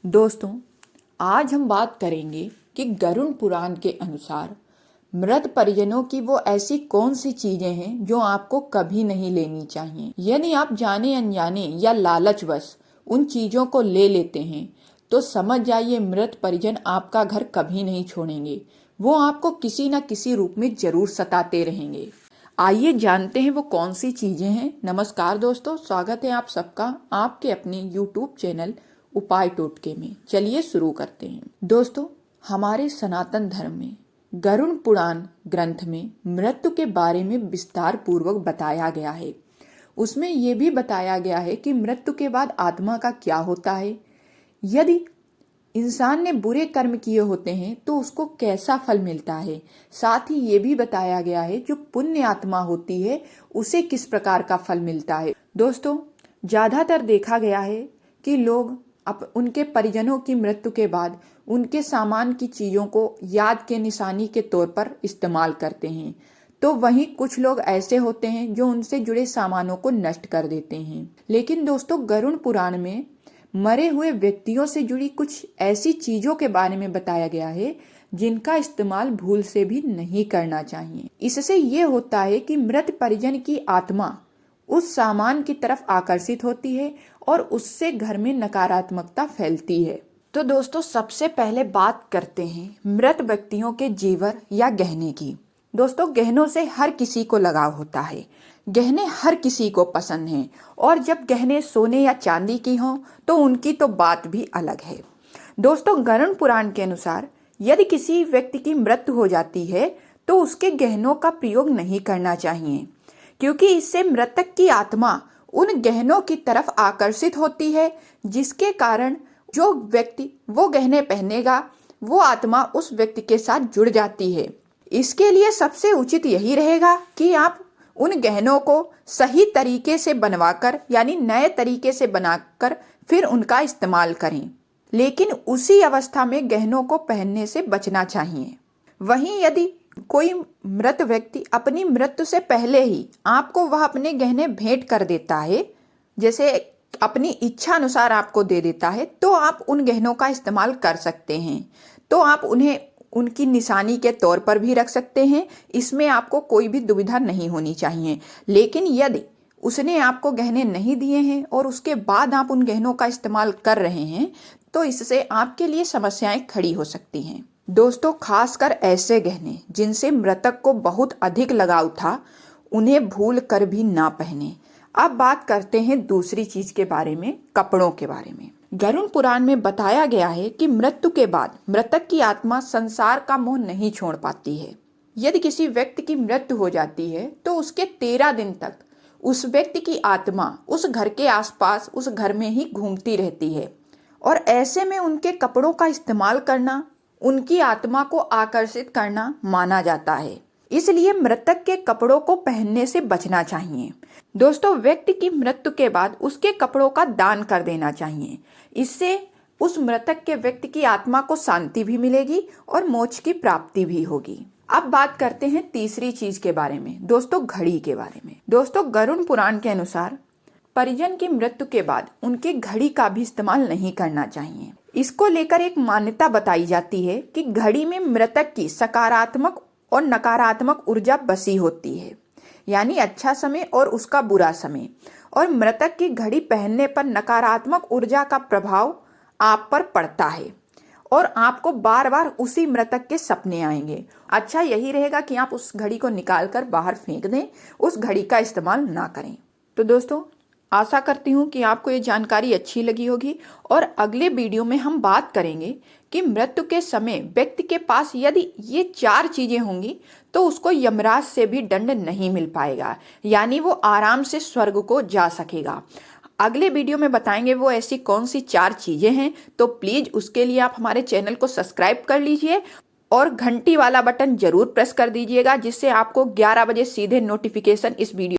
दोस्तों, आज हम बात करेंगे कि गरुड़ पुराण के अनुसार मृत परिजनों की वो ऐसी कौन सी चीजें हैं जो आपको कभी नहीं लेनी चाहिए। यदि आप जाने अनजाने या लालचवश उन चीजों को ले लेते हैं तो समझ जाइए मृत परिजन आपका घर कभी नहीं छोड़ेंगे। वो आपको किसी न किसी रूप में जरूर सताते रहेंगे। आइए जानते हैं वो कौन सी चीजें हैं। नमस्कार दोस्तों, स्वागत है आप सबका आपके अपने YouTube चैनल उपाय टोटके में। चलिए शुरू करते हैं। दोस्तों, हमारे सनातन धर्म में गरुड़ पुराण ग्रंथ में मृत्यु के बारे में विस्तार पूर्वक बताया गया है। उसमें यह भी बताया गया है कि मृत्यु के बाद आत्मा का क्या होता है, यदि इंसान ने बुरे कर्म किए होते हैं तो उसको कैसा फल मिलता है। साथ ही ये भी बताया गया है जो पुण्य आत्मा होती है उसे किस प्रकार का फल मिलता है। दोस्तों, ज्यादातर देखा गया है कि लोग उनके परिजनों की मृत्यु के बाद उनके सामान की चीजों को याद के निशानी के तौर पर इस्तेमाल करते हैं, तो वहीं कुछ लोग ऐसे होते हैं जो उनसे जुड़े सामानों को नष्ट कर देते हैं। लेकिन दोस्तों, गरुड़ पुराण में मरे हुए व्यक्तियों से जुड़ी कुछ ऐसी चीजों के बारे में बताया गया है जिनका इस्तेमाल भूल से भी नहीं करना चाहिए। इससे ये होता है कि मृत परिजन की आत्मा उस सामान की तरफ आकर्षित होती है और उससे घर में नकारात्मकता फैलती है। तो दोस्तों, सबसे पहले बात करते हैं मृत व्यक्तियों के जेवर या गहने की। दोस्तों, गहनों से हर किसी को लगाव होता है, गहने हर किसी को पसंद हैं और जब गहने सोने या चांदी की हों तो उनकी तो बात भी अलग है। दोस्तों, गरुड़ पुराण के अनुसार यदि किसी व्यक्ति की मृत्यु हो जाती है तो उसके गहनों का प्रयोग नहीं करना चाहिए, क्योंकि इससे मृतक की आत्मा उन गहनों की तरफ आकर्षित होती है, जिसके कारण जो व्यक्ति वो गहने पहनेगा वो आत्मा उस व्यक्ति के साथ जुड़ जाती है। इसके लिए सबसे उचित यही रहेगा कि आप उन गहनों को सही तरीके से बनवाकर यानी नए तरीके से बनाकर फिर उनका इस्तेमाल करें, लेकिन उसी अवस्था में गहनों को पहनने से बचना चाहिए। वहीं यदि कोई मृत व्यक्ति अपनी मृत्यु से पहले ही आपको वह अपने गहने भेंट कर देता है, जैसे अपनी इच्छा अनुसार आपको दे देता है, तो आप उन गहनों का इस्तेमाल कर सकते हैं। तो आप उन्हें उनकी निशानी के तौर पर भी रख सकते हैं, इसमें आपको कोई भी दुविधा नहीं होनी चाहिए। लेकिन यदि उसने आपको गहने नहीं दिए हैं और उसके बाद आप उन गहनों का इस्तेमाल कर रहे हैं तो इससे आपके लिए समस्याएं खड़ी हो सकती हैं। दोस्तों, खासकर ऐसे गहने जिनसे मृतक को बहुत अधिक लगाव था, उन्हें भूल कर भी ना पहने। अब बात करते हैं दूसरी चीज के बारे में, कपड़ों के बारे में। गरुड़ पुराण में बताया गया है कि मृत्यु के बाद मृतक की आत्मा संसार का मोह नहीं छोड़ पाती है। यदि किसी व्यक्ति की मृत्यु हो जाती है तो उसके 13 दिन तक उस व्यक्ति की आत्मा उस घर के आसपास उस घर में ही घूमती रहती है और ऐसे में उनके कपड़ों का इस्तेमाल करना उनकी आत्मा को आकर्षित करना माना जाता है। इसलिए मृतक के कपड़ों को पहनने से बचना चाहिए। दोस्तों, व्यक्ति की मृत्यु के बाद उसके कपड़ों का दान कर देना चाहिए। इससे उस मृतक के व्यक्ति की आत्मा को शांति भी मिलेगी और मोक्ष की प्राप्ति भी होगी। अब बात करते हैं तीसरी चीज के बारे में, दोस्तों घड़ी के बारे में। दोस्तों, गरुड़ पुराण के अनुसार परिजन की मृत्यु के बाद उनके घड़ी का भी इस्तेमाल नहीं करना चाहिए। इसको लेकर एक मान्यता बताई जाती है कि घड़ी में मृतक की सकारात्मक और नकारात्मक ऊर्जा बसी होती है, यानी अच्छा समय और उसका बुरा समय, और मृतक की घड़ी पहनने पर नकारात्मक ऊर्जा का प्रभाव आप पर पड़ता है और आपको बार बार उसी मृतक के सपने आएंगे। अच्छा यही रहेगा कि आप उस घड़ी को निकाल कर बाहर फेंक दें, उस घड़ी का इस्तेमाल ना करें। तो दोस्तों, आशा करती हूँ कि आपको ये जानकारी अच्छी लगी होगी और अगले वीडियो में हम बात करेंगे कि मृत्यु के समय व्यक्ति के पास यदि ये 4 चीजें होंगी तो उसको यमराज से भी दंड नहीं मिल पाएगा, यानी वो आराम से स्वर्ग को जा सकेगा। अगले वीडियो में बताएंगे वो ऐसी कौन सी 4 चीजें हैं। तो प्लीज उसके लिए आप हमारे चैनल को सब्सक्राइब कर लीजिए और घंटी वाला बटन जरूर प्रेस कर दीजिएगा, जिससे आपको 11 बजे सीधे नोटिफिकेशन इस वीडियो